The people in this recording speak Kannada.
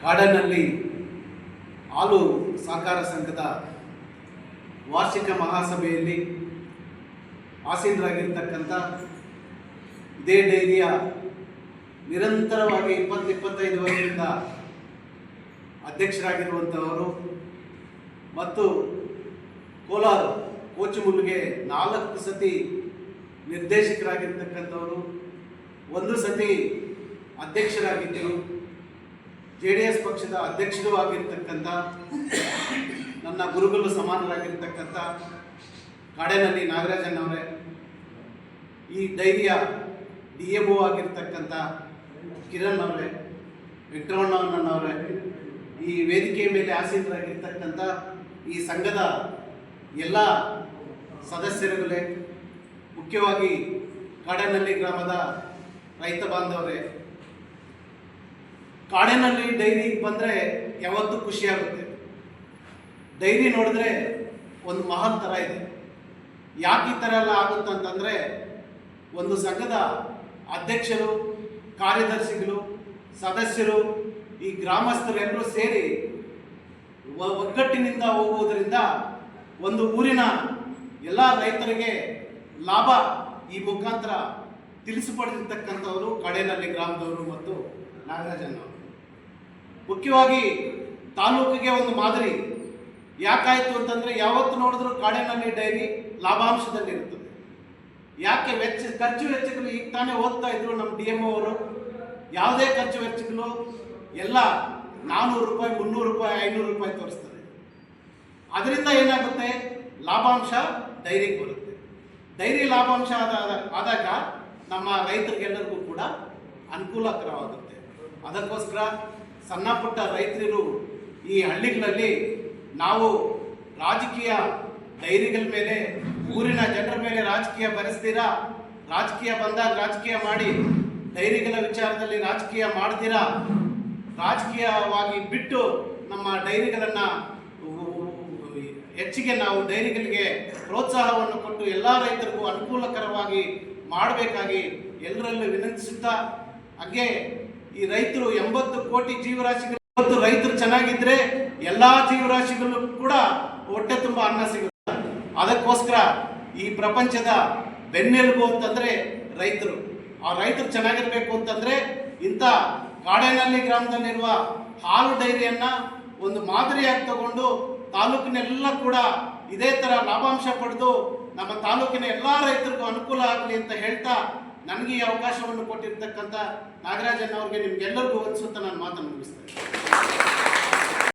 ಕಾಡನಲ್ಲಿ ಹಾಲು ಸಹಕಾರ ಸಂಘದ ವಾರ್ಷಿಕ ಮಹಾಸಭೆಯಲ್ಲಿ ಆಸೀನರಾಗಿರ್ತಕ್ಕಂಥ ಇದೇ ಡೈರಿಯ ನಿರಂತರವಾಗಿ 20-25 ವರ್ಷದಿಂದ ಅಧ್ಯಕ್ಷರಾಗಿರುವಂಥವರು ಮತ್ತು ಕೋಲಾರ ಕೋಚುಮುಲ್ಗೆ 4 ಸತಿ ನಿರ್ದೇಶಕರಾಗಿರ್ತಕ್ಕಂಥವರು, 1 ಸತಿ ಅಧ್ಯಕ್ಷರಾಗಿದ್ದರು, JDS ಪಕ್ಷದ ಅಧ್ಯಕ್ಷರೂ ಆಗಿರ್ತಕ್ಕಂಥ ನನ್ನ ಗುರುಗಳು ಸಮಾನರಾಗಿರ್ತಕ್ಕಂಥ ಕಾಡೇನಹಳ್ಳಿ ನಾಗರಾಜಣ್ಣವರೇ, ಈ ಡೈರಿಯ DMO ಆಗಿರ್ತಕ್ಕಂಥ ಕಿರಣ್ ಅವರೇ, ವೆಂಕಟರಮಣಣ್ಣನವರೇ, ಈ ವೇದಿಕೆಯ ಮೇಲೆ ಆಸೀನರಾಗಿರ್ತಕ್ಕಂಥ ಈ ಸಂಘದ ಎಲ್ಲ ಸದಸ್ಯರುಗಳೇ, ಮುಖ್ಯವಾಗಿ ಕಾಡೇನಹಳ್ಳಿ ಗ್ರಾಮದ ರೈತ ಬಾಂಧವರೇ, ಕಾಡೇನಹಳ್ಳಿ ಡೈರಿಗೆ ಬಂದರೆ ಯಾವತ್ತೂ ಖುಷಿಯಾಗುತ್ತೆ. ಡೈರಿ ನೋಡಿದ್ರೆ ಒಂದು ಮಹಲ್ ಥರ ಇದೆ. ಯಾಕೆ ಈ ಥರ ಎಲ್ಲ ಆಗುತ್ತಂತಂದರೆ, ಒಂದು ಸಂಘದ ಅಧ್ಯಕ್ಷರು, ಕಾರ್ಯದರ್ಶಿಗಳು, ಸದಸ್ಯರು, ಈ ಗ್ರಾಮಸ್ಥರೆಲ್ಲರೂ ಸೇರಿ ಒಗ್ಗಟ್ಟಿನಿಂದ ಹೋಗುವುದರಿಂದ ಒಂದು ಊರಿನ ಎಲ್ಲ ರೈತರಿಗೆ ಲಾಭ ಈ ಮುಖಾಂತರ ತಿಳಿಸಿಪಡೆದಿರ್ತಕ್ಕಂಥವರು ಕಾಡೇನಹಳ್ಳಿ ಗ್ರಾಮದವರು ಮತ್ತು ನಾಗರಾಜಣ್ಣವರು. ಮುಖ್ಯವಾಗಿ ತಾಲೂಕಿಗೆ ಒಂದು ಮಾದರಿ. ಯಾಕಾಯಿತು ಅಂತಂದರೆ, ಯಾವತ್ತು ನೋಡಿದ್ರು ಕಾಡೇನಹಳ್ಳಿ ಡೈರಿ ಲಾಭಾಂಶದಲ್ಲಿರುತ್ತದೆ. ಯಾಕೆ ಖರ್ಚು ವೆಚ್ಚಗಳು ಈಗ ತಾನೇ ಓದ್ತಾ ಇದ್ರು ನಮ್ಮ DMO ಅವರು, ಯಾವುದೇ ಖರ್ಚು ವೆಚ್ಚಗಳು ಎಲ್ಲ 400 ರೂಪಾಯಿ, 300 ರೂಪಾಯಿ, 500 ರೂಪಾಯಿ ತೋರಿಸ್ತದೆ. ಅದರಿಂದ ಏನಾಗುತ್ತೆ, ಲಾಭಾಂಶ ಡೈರಿಗೆ ಬರುತ್ತೆ. ಡೈರಿ ಲಾಭಾಂಶ ಆದಾಗ ನಮ್ಮ ರೈತರಿಗೆಲ್ಲರಿಗೂ ಕೂಡ ಅನುಕೂಲಕರವಾಗುತ್ತೆ. ಅದಕ್ಕೋಸ್ಕರ ಸಣ್ಣ ಪುಟ್ಟ ರೈತರು ಈ ಹಳ್ಳಿಗಳಲ್ಲಿ ನಾವು ರಾಜಕೀಯ ಡೈರಿಗಳ ಮೇಲೆ, ಊರಿನ ಜನರ ಮೇಲೆ ರಾಜಕೀಯ ಬರೆಸ್ತೀರಾ, ರಾಜಕೀಯ ಬಂದಾಗ ರಾಜಕೀಯ ಮಾಡಿ, ಡೈರಿಗಳ ವಿಚಾರದಲ್ಲಿ ರಾಜಕೀಯ ಮಾಡ್ತೀರಾ, ರಾಜಕೀಯವಾಗಿ ಬಿಟ್ಟು ನಮ್ಮ ಡೈರಿಗಳನ್ನು ಹೆಚ್ಚಿಗೆ ನಾವು ಡೈರಿಗಳಿಗೆ ಪ್ರೋತ್ಸಾಹವನ್ನು ಕೊಟ್ಟು ಎಲ್ಲ ರೈತರಿಗೂ ಅನುಕೂಲಕರವಾಗಿ ಮಾಡಬೇಕಾಗಿ ಎಲ್ಲರಲ್ಲೂ ವಿನಂತಿಸುತ್ತಾ, ಹಾಗೆ ಈ ರೈತರು 80 ಕೋಟಿ ಜೀವರಾಶಿಗಳು, ಇವತ್ತು ರೈತರು ಚೆನ್ನಾಗಿದ್ದರೆ ಎಲ್ಲ ಜೀವರಾಶಿಗಳು ಕೂಡ ಹೊಟ್ಟೆ ತುಂಬ ಅನ್ನ ಸಿಗುತ್ತೆ. ಅದಕ್ಕೋಸ್ಕರ ಈ ಪ್ರಪಂಚದ ಬೆನ್ನೆಲುಬು ಅಂತಂದರೆ ರೈತರು. ಆ ರೈತರು ಚೆನ್ನಾಗಿರಬೇಕು ಅಂತಂದರೆ ಇಂಥ ಕಾಡೇನಹಳ್ಳಿ ಗ್ರಾಮದಲ್ಲಿರುವ ಹಾಲು ಡೈರಿಯನ್ನು ಒಂದು ಮಾದರಿಯಾಗಿ ತಗೊಂಡು ತಾಲೂಕಿನೆಲ್ಲ ಕೂಡ ಇದೇ ಥರ ಲಾಭಾಂಶ ಪಡೆದು ನಮ್ಮ ತಾಲೂಕಿನ ಎಲ್ಲ ರೈತರಿಗೂ ಅನುಕೂಲ ಆಗಲಿ ಅಂತ ಹೇಳ್ತಾ, ನನಗೆ ಈ ಅವಕಾಶವನ್ನು ಕೊಟ್ಟಿರ್ತಕ್ಕಂಥ ನಾಗರಾಜಣ್ಣವ್ರಿಗೆ ನಿಮ್ಗೆಲ್ಲರಿಗೂ ವಂದಿಸುತ್ತಾ ನಾನು ಮಾತನ್ನು ಮುಗಿಸ್ತೇನೆ.